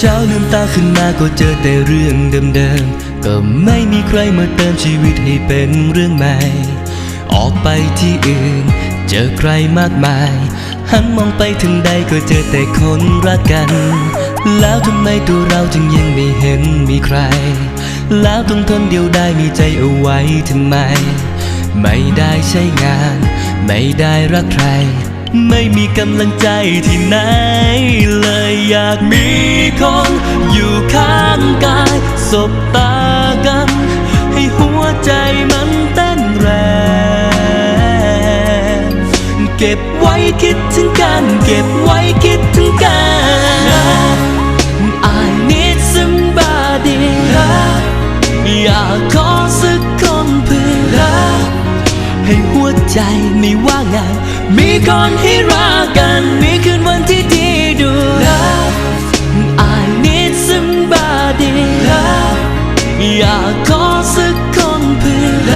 เช้าลืมตาขึ้นมาก็เจอแต่เรื่องเดิมๆก็ไม่มีใครมาเติมชีวิตให้เป็นเรื่องใหม่ออกไปที่อื่นเจอใครมากมายหันมองไปถึงใดก็เจอแต่คนรักกันแล้วทำไมตัวเราจึงยังไม่เห็นมีใครแล้วต้องทนเดียวได้มีใจเอาไว้ทำไมไม่ได้ใช้งานไม่ได้รักใครไม่มีกำลังใจที่ไหนเลยอยากมีคนอยู่ข้างกายสบตากันให้หัวใจมันเต้นแรงเก็บไว้คิดถึงกันเก็บไว้คิดถึงกัน I need somebody อยากขอสักคนเพื่อให้หัวใจไม่ว่างงานมีคนให้รักกันมีคืนวันที่ดีดู I need somebody อยากขอสักคนเพื่อ